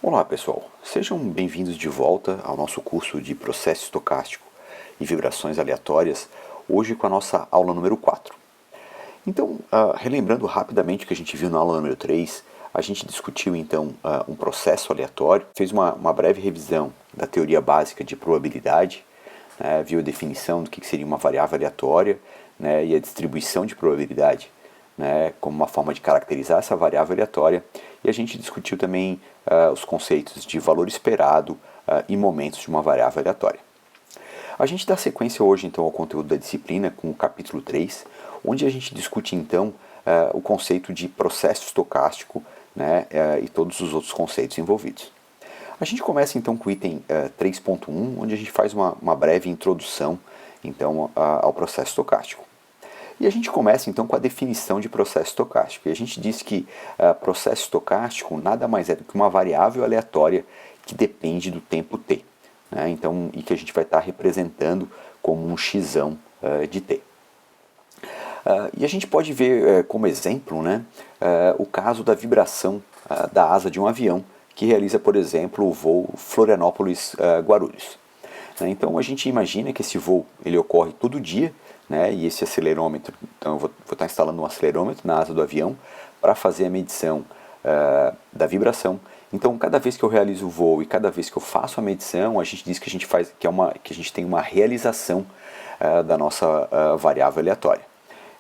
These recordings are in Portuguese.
Olá pessoal, sejam bem-vindos de volta ao nosso curso de processo estocástico e vibrações aleatórias, hoje com a nossa aula número 4. Então, relembrando rapidamente o que a gente viu na aula número 3, a gente discutiu então um processo aleatório, fez uma breve revisão da teoria básica de probabilidade, viu a definição do que seria uma variável aleatória, e a distribuição de probabilidade, como uma forma de caracterizar essa variável aleatória, e a gente discutiu também os conceitos de valor esperado e momentos de uma variável aleatória. A gente dá sequência hoje então ao conteúdo da disciplina com o capítulo 3, onde a gente discute então o conceito de processo estocástico e todos os outros conceitos envolvidos. A gente começa então com o item 3.1, onde a gente faz uma breve introdução então ao processo estocástico. E a gente começa então com a definição de processo estocástico. E a gente diz que processo estocástico nada mais é do que uma variável aleatória que depende do tempo t. Então, e que a gente vai estar representando como um x de t. E a gente pode ver como exemplo o caso da vibração da asa de um avião que realiza, por exemplo, o voo Florianópolis-Guarulhos. Então a gente imagina que esse voo ele ocorre todo dia, e esse acelerômetro, então eu vou estar instalando um acelerômetro na asa do avião para fazer a medição da vibração. Então cada vez que eu realizo o voo e cada vez que eu faço a medição, a gente diz que a gente faz que a gente tem uma realização da nossa variável aleatória.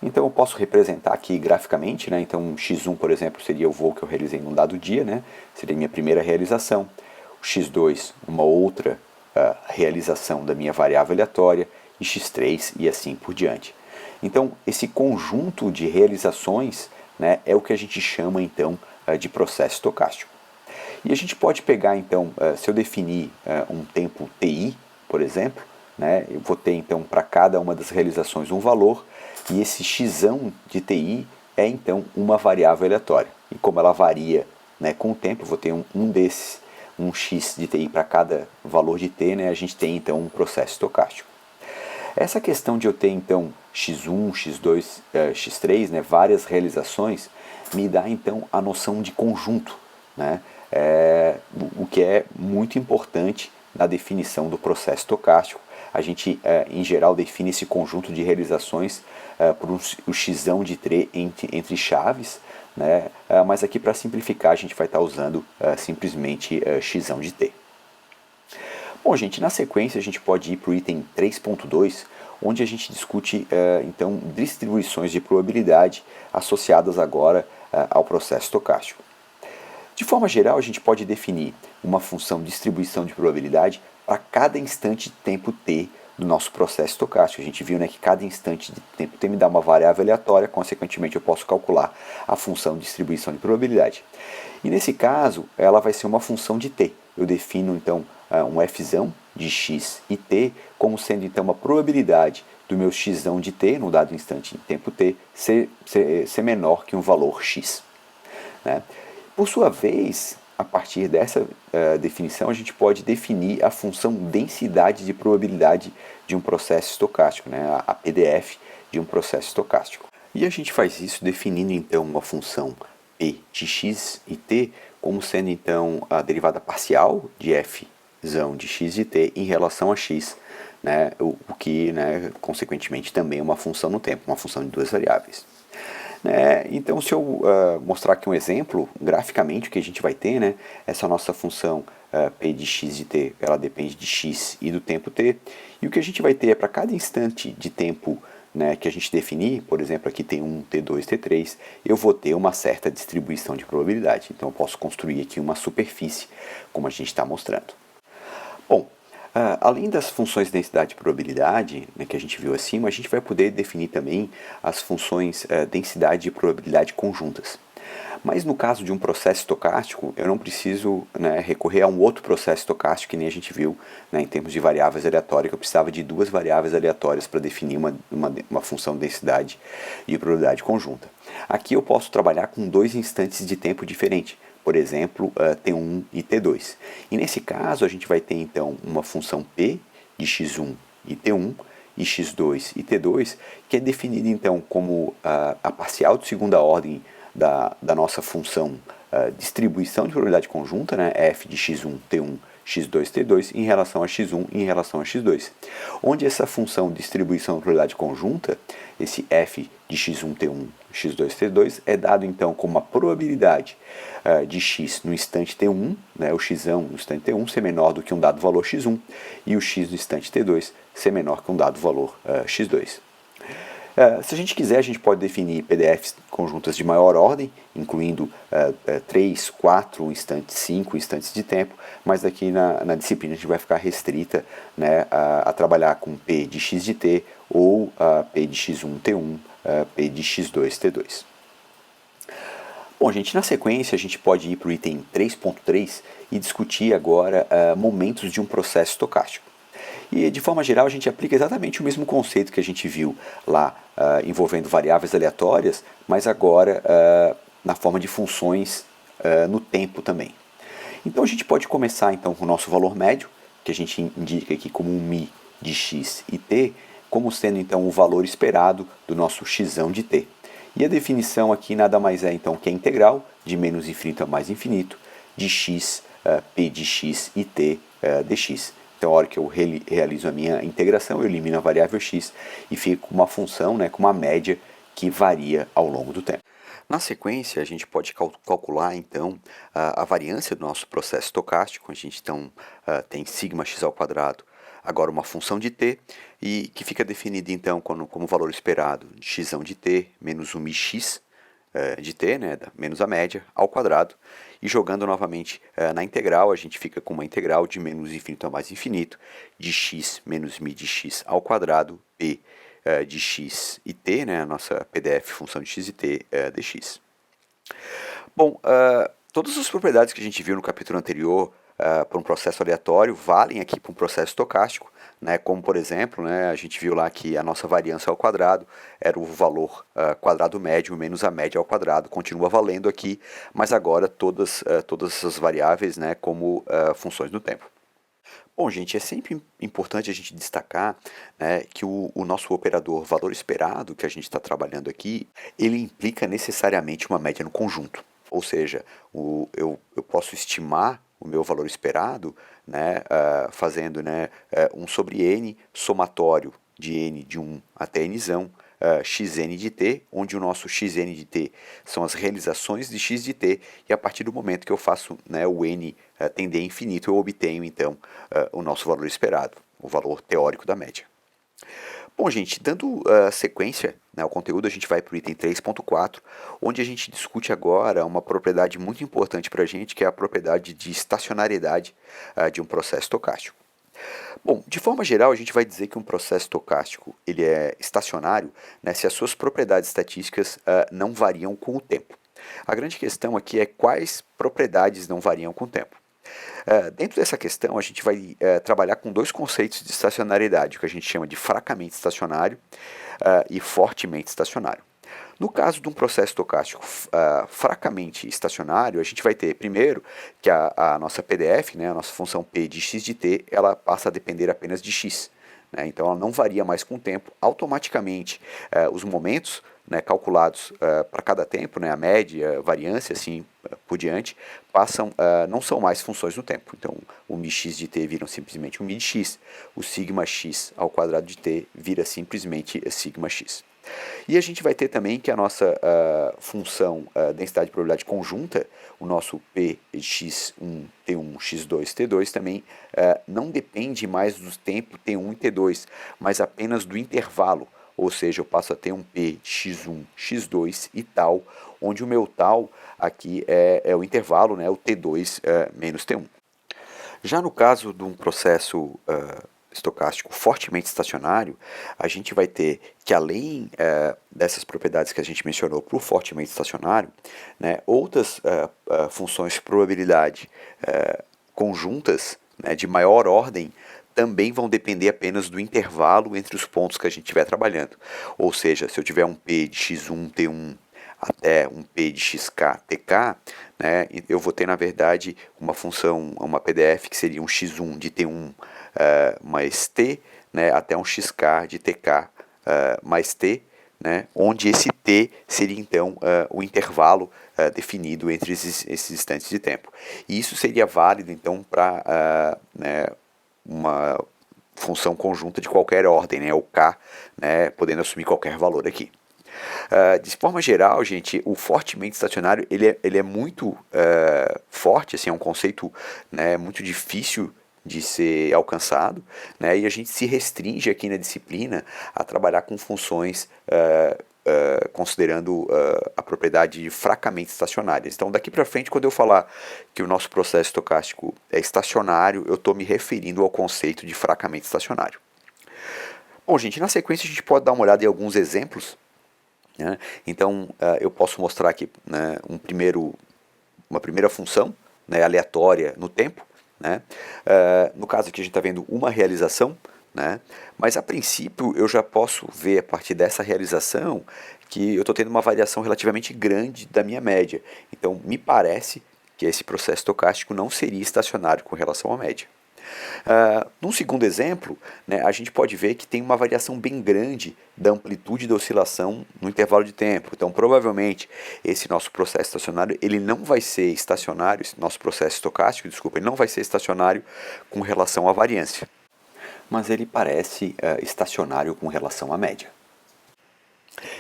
Então eu posso representar aqui graficamente, então x1, por exemplo, seria o voo que eu realizei num dado dia, seria a minha primeira realização. O x2, uma outra realização da minha variável aleatória, e x3 e assim por diante. Então esse conjunto de realizações é o que a gente chama então de processo estocástico. E a gente pode pegar então, se eu definir um tempo TI, por exemplo, eu vou ter então para cada uma das realizações um valor, e esse x de TI é então uma variável aleatória. E como ela varia com o tempo, eu vou ter um desses, um x de TI para cada valor de t, a gente tem então um processo estocástico. Essa questão de eu ter então x1, x2, x3, várias realizações, me dá então a noção de conjunto, o que é muito importante na definição do processo estocástico. A gente, em geral, define esse conjunto de realizações por o x de t entre chaves, mas aqui para simplificar a gente vai estar usando simplesmente x de t. Bom, gente, na sequência a gente pode ir para o item 3.2, onde a gente discute então distribuições de probabilidade associadas agora ao processo estocástico. De forma geral, a gente pode definir uma função de distribuição de probabilidade para cada instante de tempo t do nosso processo estocástico. A gente viu que cada instante de tempo t me dá uma variável aleatória, consequentemente eu posso calcular a função de distribuição de probabilidade. E nesse caso, ela vai ser uma função de t. Eu defino então um f de x e t como sendo então uma probabilidade do meu x de t, no dado instante de tempo t, ser menor que um valor x. Por sua vez, a partir dessa definição, a gente pode definir a função densidade de probabilidade de um processo estocástico, a PDF de um processo estocástico. E a gente faz isso definindo então uma função p de x e t como sendo então a derivada parcial de f de x de t em relação a x, o que consequentemente também é uma função no tempo, uma função de duas variáveis. Então, se eu mostrar aqui um exemplo, graficamente o que a gente vai ter, essa nossa função p de x de t, ela depende de x e do tempo t, e o que a gente vai ter é para cada instante de tempo que a gente definir, por exemplo, aqui tem um T2, T3, eu vou ter uma certa distribuição de probabilidade. Então eu posso construir aqui uma superfície, como a gente está mostrando. Bom, além das funções de densidade e probabilidade, que a gente viu acima, a gente vai poder definir também as funções densidade e probabilidade conjuntas. Mas no caso de um processo estocástico, eu não preciso recorrer a um outro processo estocástico, que nem a gente viu em termos de variáveis aleatórias, que eu precisava de duas variáveis aleatórias para definir uma função de densidade e probabilidade conjunta. Aqui eu posso trabalhar com dois instantes de tempo diferentes, por exemplo, T1 e T2. E nesse caso, a gente vai ter então uma função P de x1 e T1, e x2 e T2, que é definida então como a parcial de segunda ordem da nossa função distribuição de probabilidade conjunta, né, f de x1, t1, x2, t2, em relação a x1 e em relação a x2. Onde essa função distribuição de probabilidade conjunta, esse f de x1, t1, x2, t2, é dado então como a probabilidade de x no instante t1, né, o x no instante t1 ser menor do que um dado valor x1 e o x no instante t2 ser menor que um dado valor x2. Se a gente quiser, a gente pode definir PDFs conjuntas de maior ordem, incluindo 3, 4 instantes, 5 instantes de tempo, mas aqui na disciplina a gente vai ficar restrita, né, a trabalhar com P de x de t ou P de x1 t1, P de x2 t2. Bom, gente, na sequência a gente pode ir para o item 3.3 e discutir agora momentos de um processo estocástico. E, de forma geral, a gente aplica exatamente o mesmo conceito que a gente viu lá, envolvendo variáveis aleatórias, mas agora na forma de funções no tempo também. Então, a gente pode começar então, com o nosso valor médio, que a gente indica aqui como um μ de x e t, como sendo então o valor esperado do nosso x de t. E a definição aqui nada mais é então que a integral de menos infinito a mais infinito de x, p de x e t dx. Então, a hora que eu realizo a minha integração, eu elimino a variável x e fico com uma função, né, com uma média que varia ao longo do tempo. Na sequência, a gente pode calcular, então, a variância do nosso processo estocástico. A gente, então, tem σx ao quadrado, agora uma função de t, e que fica definida, então, como valor esperado de x de t menos 1μx de t, né, menos a média, ao quadrado. E jogando novamente na integral, a gente fica com uma integral de menos infinito a mais infinito, de x menos μ de x ao quadrado, p de x e t, né, a nossa PDF função de x e t dx. Bom, todas as propriedades que a gente viu no capítulo anterior para um processo aleatório valem aqui para um processo estocástico, né, como por exemplo, né, a gente viu lá que a nossa variância ao quadrado era o valor quadrado médio menos a média ao quadrado, continua valendo aqui, mas agora todas essas variáveis, né, como funções no tempo. Bom, gente, é sempre importante a gente destacar, né, que o nosso operador valor esperado, que a gente está trabalhando aqui, ele implica necessariamente uma média no conjunto. Ou seja, eu posso estimar o meu valor esperado, né, fazendo, né, 1 sobre n somatório de n de 1 até nzão, xn de t, onde o nosso xn de t são as realizações de x de t, e a partir do momento que eu faço, né, o n tender a infinito, eu obtenho então o nosso valor esperado, o valor teórico da média. Bom, gente, dando sequência, né, ao conteúdo, a gente vai para o item 3.4, onde a gente discute agora uma propriedade muito importante para a gente, que é a propriedade de estacionariedade de um processo estocástico. Bom, de forma geral, a gente vai dizer que um processo estocástico ele é estacionário, né, se as suas propriedades estatísticas não variam com o tempo. A grande questão aqui é quais propriedades não variam com o tempo. Dentro dessa questão, a gente vai trabalhar com dois conceitos de estacionariedade, o que a gente chama de fracamente estacionário e fortemente estacionário. No caso de um processo estocástico fracamente estacionário, a gente vai ter, primeiro, que a nossa PDF, né, a nossa função P de x de t, ela passa a depender apenas de x. Né, então, ela não varia mais com o tempo. Automaticamente, os momentos, né, calculados para cada tempo, né, a média, a variância, assim por diante, não são mais funções no tempo. Então, o μx de t vira simplesmente o μ de x, o sigma x ao quadrado de t vira simplesmente sigma x. E a gente vai ter também que a nossa função densidade de probabilidade conjunta, o nosso P de x1, t1, x2, t2, também não depende mais do tempo t1 e t2, mas apenas do intervalo. Ou seja, eu passo a ter um P de x1, x2 e tal, onde o meu tal aqui é o intervalo, né, o t2 menos t1. Já no caso de um processo estocástico fortemente estacionário, a gente vai ter que, além dessas propriedades que a gente mencionou para o fortemente estacionário, né, outras funções de probabilidade conjuntas, né, de maior ordem também vão depender apenas do intervalo entre os pontos que a gente estiver trabalhando. Ou seja, se eu tiver um P de x1, t1 até um P de xk, tk, né, eu vou ter, na verdade, uma função, uma PDF que seria um x1 de t1 mais t, né, até um xk de tk mais t, né, onde esse t seria então o intervalo definido entre esses instantes de tempo. E isso seria válido então para né, uma função conjunta de qualquer ordem, né, o k, né, podendo assumir qualquer valor aqui. De forma geral, gente, o fortemente estacionário ele é muito forte, assim, é um conceito, né, muito difícil de ser alcançado, né, e a gente se restringe aqui na disciplina a trabalhar com funções considerando a propriedade de fracamente estacionárias. Então, daqui para frente, quando eu falar que o nosso processo estocástico é estacionário, eu estou me referindo ao conceito de fracamente estacionário. Bom, gente, na sequência a gente pode dar uma olhada em alguns exemplos, né? Então, eu posso mostrar aqui, né, uma primeira função, né, aleatória no tempo. Né? No caso aqui a gente está vendo uma realização, né? Mas a princípio eu já posso ver a partir dessa realização que eu estou tendo uma variação relativamente grande da minha média. Então me parece que esse processo estocástico não seria estacionário com relação à média. Num segundo exemplo, né, a gente pode ver que tem uma variação bem grande da amplitude da oscilação no intervalo de tempo. Então, provavelmente, esse nosso processo estacionário, ele não vai ser estacionário, esse nosso processo estocástico, desculpa, ele não vai ser estacionário com relação à variância. Mas ele parece estacionário com relação à média.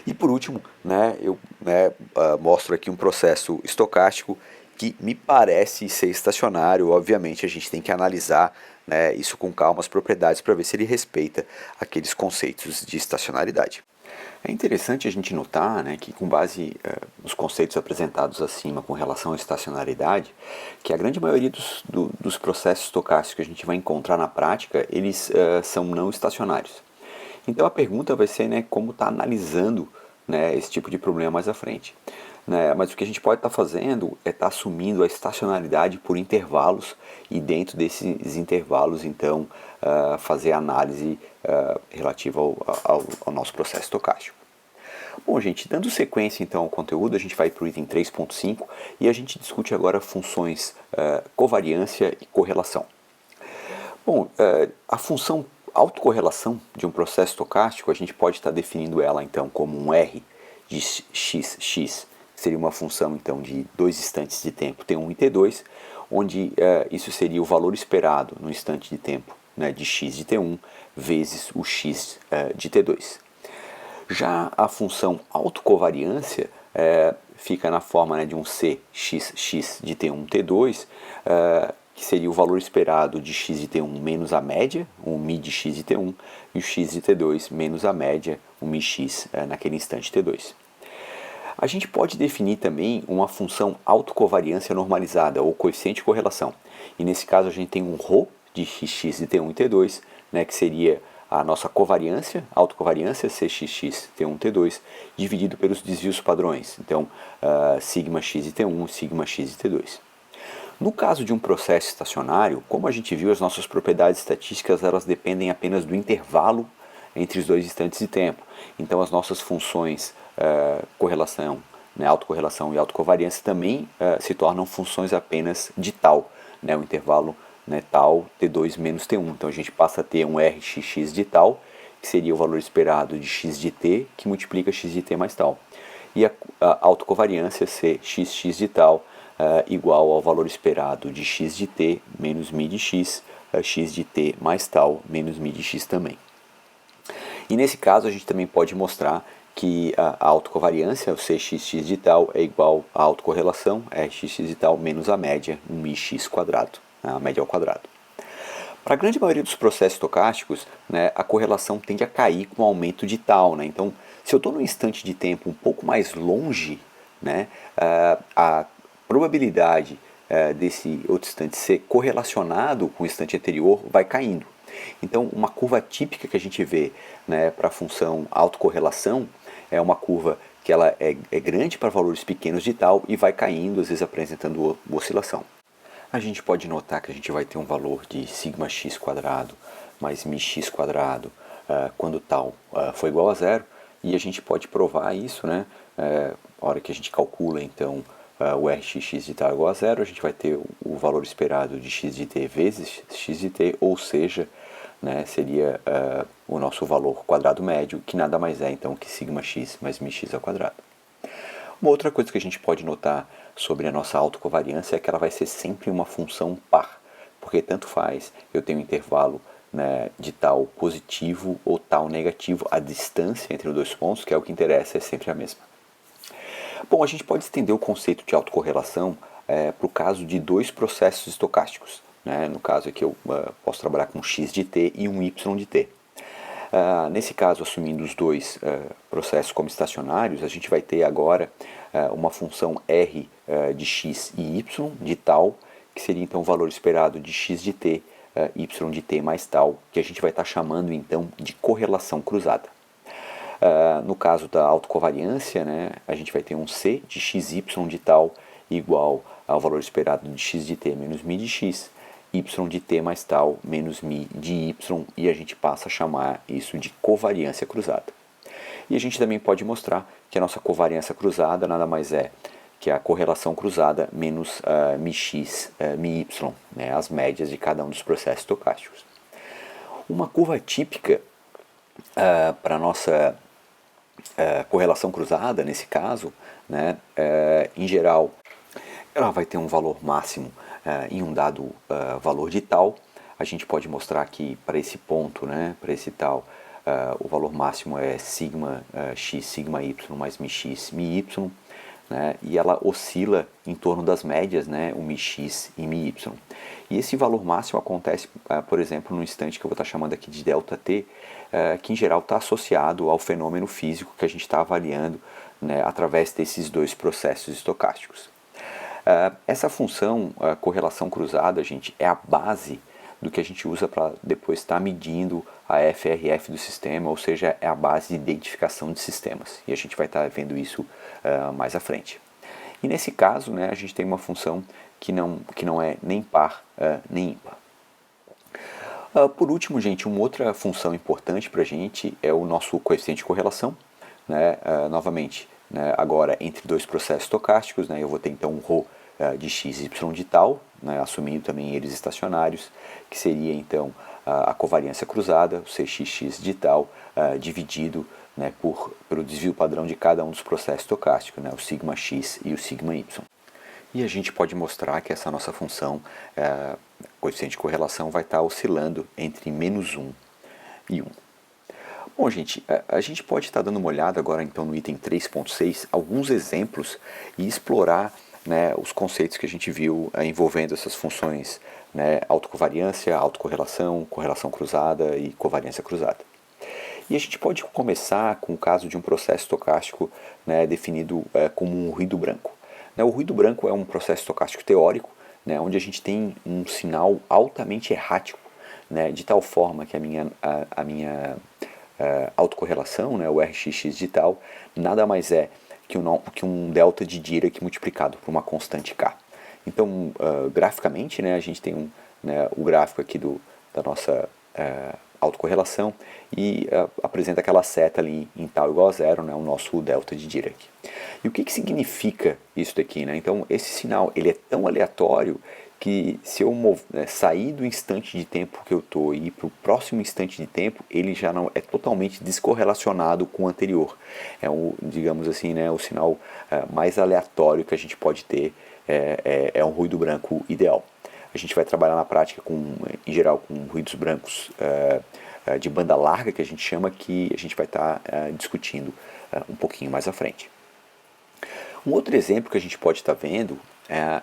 E por último, né, eu mostro aqui um processo estocástico que me parece ser estacionário. Obviamente a gente tem que analisar, né, isso com calma, as propriedades, para ver se ele respeita aqueles conceitos de estacionalidade. É interessante a gente notar, né, que com base nos conceitos apresentados acima com relação à estacionalidade, que a grande maioria dos processos estocásticos que a gente vai encontrar na prática, eles são não estacionários. Então a pergunta vai ser, né, como está analisando, né, esse tipo de problema mais à frente. Né? Mas o que a gente pode estar fazendo é estar assumindo a estacionalidade por intervalos e dentro desses intervalos, então, fazer a análise relativa ao nosso processo estocástico. Bom, gente, dando sequência então ao conteúdo, a gente vai para o item 3.5 e a gente discute agora funções covariância e correlação. Bom, a função autocorrelação de um processo estocástico, a gente pode estar definindo ela então como um R de x, que seria uma função então de dois instantes de tempo, T1 e T2, onde isso seria o valor esperado no instante de tempo, né, de x de T1 vezes o x de T2. Já a função autocovariância fica na forma, né, de um Cxx de T1 T2, que seria o valor esperado de x de T1 menos a média, um μ de x de T1, e o x de T2 menos a média, um μx naquele instante T2. A gente pode definir também uma função autocovariância normalizada, ou coeficiente de correlação. E nesse caso a gente tem um ρ de xx de T1 e T2, né, que seria a nossa covariância, autocovariância, Cxx T1 T2, dividido pelos desvios padrões. Então, sigma x de T1, sigma x de T2. No caso de um processo estacionário, como a gente viu, as nossas propriedades estatísticas elas dependem apenas do intervalo entre os dois instantes de tempo. Então as nossas funções correlação, né, autocorrelação e autocovariância também se tornam funções apenas de tal, né, o intervalo, né, tal T2 menos T1. Então a gente passa a ter um Rxx de tal, que seria o valor esperado de x de t, que multiplica x de t mais tal. E a autocovariância ser xx de tal, igual ao valor esperado de x de t menos μ de x, x de t mais tal menos μ de x também. E nesse caso a gente também pode mostrar que a autocovariância, o Cxx de tal, é igual à autocorrelação, Rxx de tal menos a média, um μx quadrado, a média ao quadrado. Para a grande maioria dos processos estocásticos, né, a correlação tende a cair com o aumento de tal. Né? Então, se eu estou num instante de tempo um pouco mais longe, né, a probabilidade desse outro instante ser correlacionado com o instante anterior vai caindo. Então, uma curva típica que a gente vê, né, para a função autocorrelação é uma curva que ela é grande para valores pequenos de tal e vai caindo, às vezes apresentando oscilação. A gente pode notar que a gente vai ter um valor de sigma x quadrado mais μx quadrado quando tal for igual a zero, e a gente pode provar isso, né? A hora que a gente calcula então o Rxx de tal igual a zero, a gente vai ter o valor esperado de x de t vezes x de t, ou seja, né, seria o nosso valor quadrado médio, que nada mais é então que σx mais μx ao quadrado. Uma outra coisa que a gente pode notar sobre a nossa autocovariância é que ela vai ser sempre uma função par, porque tanto faz eu tenho um intervalo, né, de tal positivo ou tal negativo, a distância entre os dois pontos, que é o que interessa, é sempre a mesma. Bom, a gente pode estender o conceito de autocorrelação para o caso de dois processos estocásticos. Né? No caso aqui eu posso trabalhar com x de t e um y de t. Nesse caso, assumindo os dois processos como estacionários, a gente vai ter agora uma função r de x e y de tal, que seria então o valor esperado de x de t, y de t mais tal, que a gente vai estar chamando então de correlação cruzada. No caso da autocovariância, né, a gente vai ter um c de xy de tal igual ao valor esperado de x de t menos μ de x, y de t mais tal menos μ de y, e a gente passa a chamar isso de covariância cruzada. E a gente também pode mostrar que a nossa covariância cruzada nada mais é que a correlação cruzada menos μx, μy, né, as médias de cada um dos processos estocásticos. Uma curva típica para a nossa correlação cruzada, nesse caso, né, em geral, ela vai ter um valor máximo em um dado valor de tal. A gente pode mostrar que para esse ponto, né, para esse tal, o valor máximo é sigma x, sigma y mais μx, μy, né, e ela oscila em torno das médias, né, o μx e μy. E esse valor máximo acontece, por exemplo, no instante que eu vou estar chamando aqui de ΔT, que em geral está associado ao fenômeno físico que a gente está avaliando, né, através desses dois processos estocásticos. Essa função, correlação cruzada, gente, é a base do que a gente usa para depois estar medindo a FRF do sistema, ou seja, é a base de identificação de sistemas. E a gente vai estar vendo isso mais à frente. E nesse caso, né, a gente tem uma função que não é nem par nem ímpar. Por último, gente, uma outra função importante para a gente é o nosso coeficiente de correlação. Né, novamente, né, agora entre dois processos estocásticos, né, eu vou ter então um ρ de x e y de tal, né, assumindo também eles estacionários, que seria então a covariância cruzada, o cxx de tal, dividido, né, pelo desvio padrão de cada um dos processos estocásticos, né, o sigma x e o sigma y. E a gente pode mostrar que essa nossa função, coeficiente de correlação, vai estar oscilando entre menos 1 e 1. Bom, gente, a gente pode estar dando uma olhada agora então no item 3.6, alguns exemplos e explorar, né, os conceitos que a gente viu envolvendo essas funções, né, autocovariância, autocorrelação, correlação cruzada e covariância cruzada. E a gente pode começar com o caso de um processo estocástico, né, definido como um ruído branco. O ruído branco é um processo estocástico teórico, né, onde a gente tem um sinal altamente errático, né, de tal forma que a minha autocorrelação, né, o Rxx de tal, nada mais é que um delta de Dirac multiplicado por uma constante k. Então, graficamente, né, a gente tem o gráfico aqui da nossa autocorrelação e apresenta aquela seta ali em tal igual a zero, né, o nosso delta de Dirac. E o que significa isso daqui? Né? Então, esse sinal ele é tão aleatório que se eu sair do instante de tempo que eu estou e ir para o próximo instante de tempo, ele já não é totalmente descorrelacionado com o anterior. É digamos assim, né, o sinal mais aleatório que a gente pode ter, é um ruído branco ideal. A gente vai trabalhar na prática, em geral, com ruídos brancos de banda larga, que a gente chama, que a gente vai estar discutindo um pouquinho mais à frente. Um outro exemplo que a gente pode estar vendo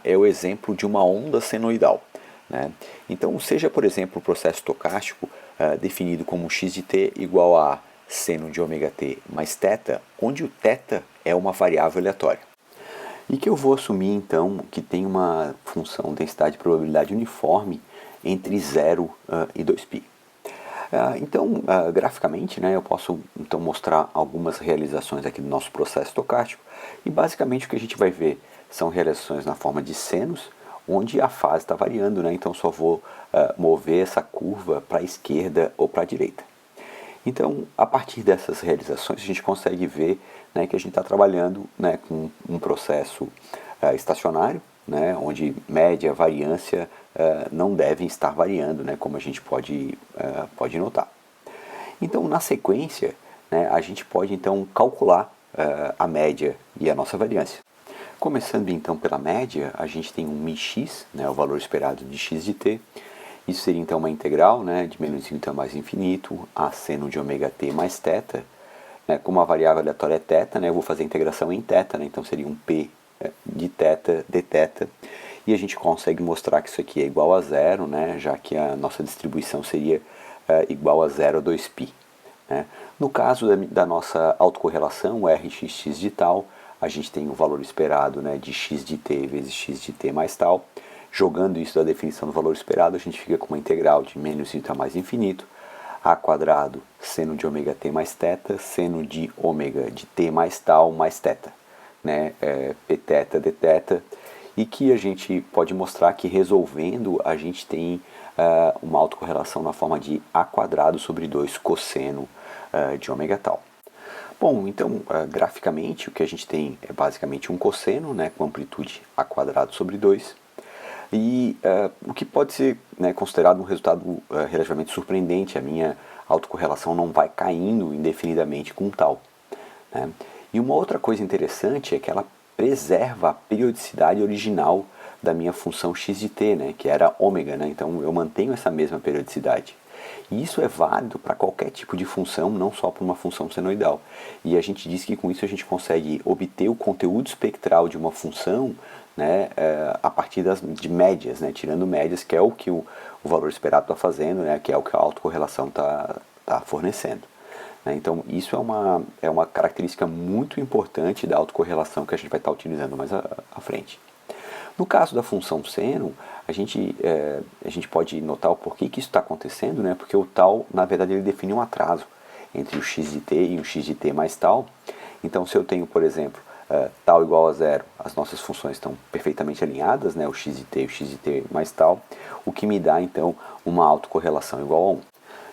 é o exemplo de uma onda senoidal. Né? Então, seja, por exemplo, o processo estocástico definido como x de t igual a seno de ômega t mais θ, onde o θ é uma variável aleatória. E que eu vou assumir, então, que tem uma função densidade de probabilidade uniforme entre 0 e 2π. Então, graficamente, né, eu posso então mostrar algumas realizações aqui do nosso processo estocástico, e basicamente o que a gente vai ver são realizações na forma de senos, onde a fase está variando, né, então só vou mover essa curva para a esquerda ou para a direita. Então, a partir dessas realizações, a gente consegue ver, né, que a gente está trabalhando, né, com um processo estacionário, né, onde média, variância não devem estar variando, né, como a gente pode notar. Então, na sequência, né, a gente pode então calcular a média e a nossa variância. Começando então pela média, a gente tem um μx, né, o valor esperado de x de t. Isso seria então uma integral, né, de menos infinito a mais infinito, a seno de ômega t mais θ. Né, como a variável aleatória é θ, né, eu vou fazer a integração em θ, né, então seria um p de θ dθ. E a gente consegue mostrar que isso aqui é igual a zero, né, já que a nossa distribuição seria igual a 0 a 2π. Né. No caso da nossa autocorrelação, o Rxx de tal, a gente tem o valor esperado, né, de x de t vezes x de t mais tal. Jogando isso da definição do valor esperado, a gente fica com uma integral de menos infinito a mais infinito, a quadrado seno de ômega t mais θ, seno de ômega de t mais tal mais θ, né, pθ dθ, e que a gente pode mostrar que resolvendo a gente tem uma autocorrelação na forma de a quadrado sobre 2 cosseno de ômega tal. Bom, então, graficamente, o que a gente tem é basicamente um cosseno, né, com amplitude a quadrado sobre 2, e o que pode ser, né, considerado um resultado relativamente surpreendente. A minha autocorrelação não vai caindo indefinidamente com tal. Né? E uma outra coisa interessante é que ela preserva a periodicidade original da minha função x de t, né, que era ômega, né? Então eu mantenho essa mesma periodicidade. E isso é válido para qualquer tipo de função, não só para uma função senoidal. E a gente diz que com isso a gente consegue obter o conteúdo espectral de uma função, né, a partir de médias, né, tirando médias, que é o que o valor esperado está fazendo, né, que é o que a autocorrelação está fornecendo. Né. Então isso é uma característica muito importante da autocorrelação que a gente vai estar utilizando mais à frente. No caso da função seno, a gente pode notar o porquê que isso está acontecendo, né? Porque o tal, na verdade, ele define um atraso entre o x de t e o x de t mais tal. Então, se eu tenho, por exemplo, tal igual a zero, as nossas funções estão perfeitamente alinhadas, né? O x de t e o x de t mais tal, o que me dá, então, uma autocorrelação igual a 1.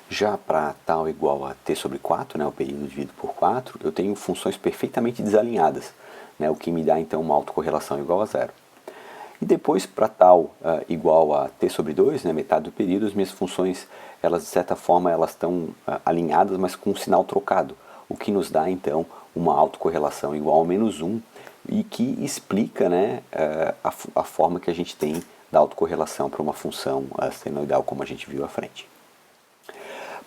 Já para tal igual a t sobre 4, né, o período dividido por 4, eu tenho funções perfeitamente desalinhadas, né, o que me dá, então, uma autocorrelação igual a 0. E depois, para tal igual a t sobre 2, né, metade do período, as minhas funções, elas de certa forma, elas estão alinhadas, mas com um sinal trocado, o que nos dá, então, uma autocorrelação igual a menos 1, e que explica, né, a forma que a gente tem da autocorrelação para uma função senoidal, como a gente viu à frente.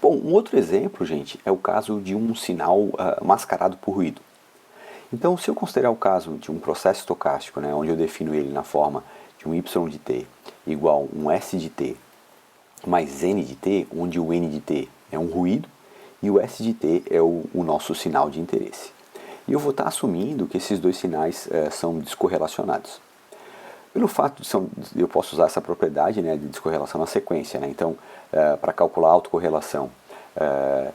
Bom, um outro exemplo, gente, é o caso de um sinal mascarado por ruído. Então, se eu considerar o caso de um processo estocástico, né, onde eu defino ele na forma de um y de t igual a um s de t mais n de t, onde o n de t é um ruído e o s de t é o nosso sinal de interesse. E eu vou estar assumindo que esses dois sinais são descorrelacionados. Pelo fato de eu posso usar essa propriedade, né, de descorrelação na sequência, né, então, para calcular a autocorrelação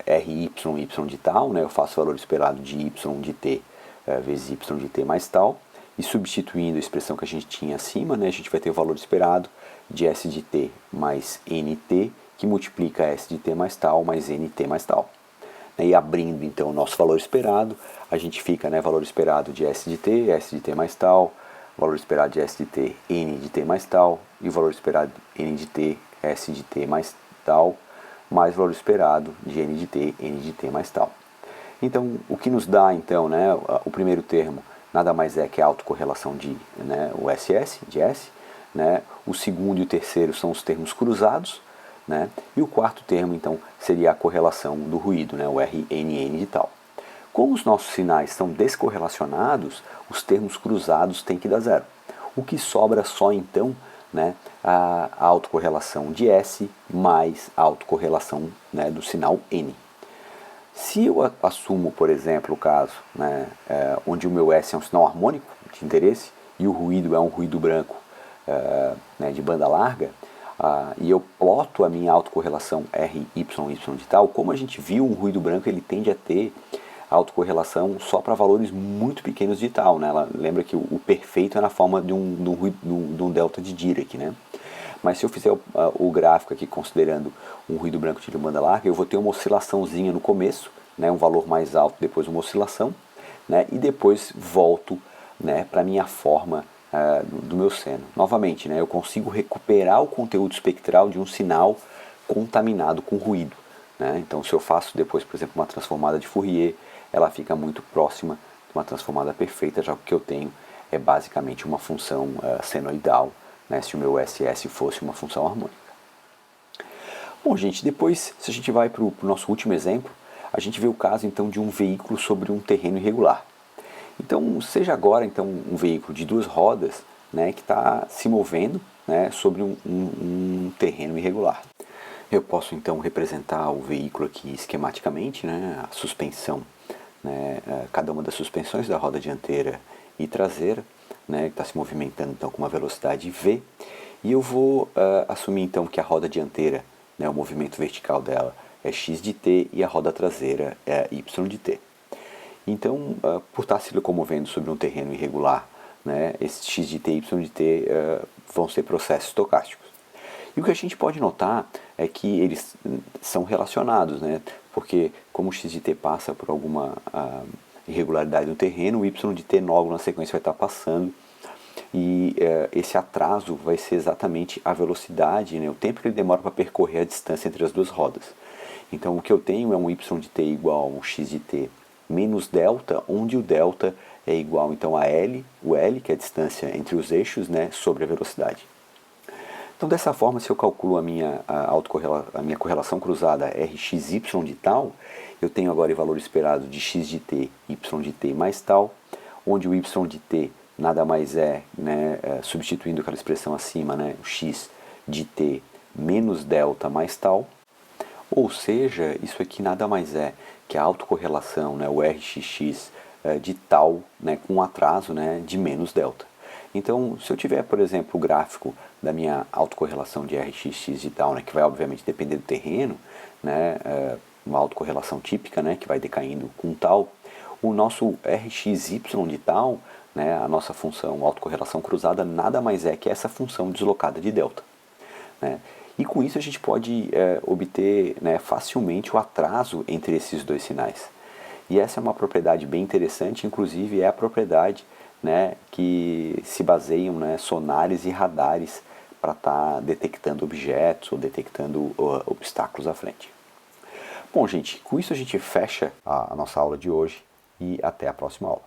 RY, y de tal, né, eu faço o valor esperado de y de t vezes y de t mais tal, e substituindo a expressão que a gente tinha acima, né, a gente vai ter o valor esperado de s de t mais nt, que multiplica s de t mais tal mais nt mais tal. E abrindo então o nosso valor esperado, a gente fica, né, valor esperado de s de t mais tal, valor esperado de s de t, n de t mais tal, e o valor esperado de n de t, s de t mais tal, mais o valor esperado de n de t, n de t mais tal. Então, o que nos dá, então, né, o primeiro termo nada mais é que a autocorrelação de, né, o SS, de S, né, o segundo e o terceiro são os termos cruzados, né, e o quarto termo, então, seria a correlação do ruído, né, o RNN de tal. Como os nossos sinais são descorrelacionados, os termos cruzados têm que dar zero. O que sobra só, então, né, a autocorrelação de S mais a autocorrelação, né, do sinal N. Se eu assumo, por exemplo, o caso, né, onde o meu S é um sinal harmônico de interesse e o ruído é um ruído branco né, de banda larga, e eu ploto a minha autocorrelação RYY de tal, como a gente viu, um ruído branco ele tende a ter autocorrelação só para valores muito pequenos de tal. Né? Ela lembra que o perfeito é na forma de um delta de Dirac, né? Mas se eu fizer o gráfico aqui considerando um ruído branco de banda larga, eu vou ter uma oscilaçãozinha no começo, né, um valor mais alto, depois uma oscilação, né, e depois volto, né, para a minha forma do meu seno. Novamente, né, eu consigo recuperar o conteúdo espectral de um sinal contaminado com ruído. Né? Então, se eu faço depois, por exemplo, uma transformada de Fourier, ela fica muito próxima de uma transformada perfeita, já que o que eu tenho é basicamente uma função senoidal, né, se o meu SS fosse uma função harmônica. Bom, gente, depois, se a gente vai para o nosso último exemplo, a gente vê o caso então de um veículo sobre um terreno irregular. Então, seja agora então um veículo de duas rodas, né, que está se movendo, né, sobre um terreno irregular. Eu posso então representar o veículo aqui esquematicamente, né, a suspensão, né, cada uma das suspensões da roda dianteira e traseira, né, está se movimentando então com uma velocidade v, e eu vou assumir então que a roda dianteira, né, o movimento vertical dela é x de t e a roda traseira é y de t. Então, por estar se locomovendo sobre um terreno irregular, né, esses x de t e y de t vão ser processos estocásticos. E o que a gente pode notar é que eles são relacionados, né, porque como o x de t passa por alguma irregularidade no terreno, o y de t logo na sequência vai estar passando, e esse atraso vai ser exatamente a velocidade, né, o tempo que ele demora para percorrer a distância entre as duas rodas. Então o que eu tenho é um y de t igual a um x de t menos delta, onde o delta é igual então a L, o L, que é a distância entre os eixos, né, sobre a velocidade. Então dessa forma, se eu calculo a minha correlação cruzada Rxy de tal, eu tenho agora o valor esperado de x de t, y de t mais tal, onde o y de t nada mais é, né, substituindo aquela expressão acima, né, o x de t menos delta mais tal, ou seja, isso aqui nada mais é que a autocorrelação, né, o Rxx de tal, né, com um atraso, né, de menos delta. Então, se eu tiver, por exemplo, o gráfico da minha autocorrelação de Rxx de tal, né, que vai obviamente depender do terreno, né, uma autocorrelação típica, né, que vai decaindo com tal, o nosso Rxy de tal, né, a nossa função autocorrelação cruzada, nada mais é que essa função deslocada de delta. Né? E com isso a gente pode obter, né, facilmente o atraso entre esses dois sinais. E essa é uma propriedade bem interessante, inclusive é a propriedade, né, que se baseiam, né, sonares e radares para estar detectando objetos ou detectando obstáculos à frente. Bom, gente, com isso a gente fecha a nossa aula de hoje e até a próxima aula.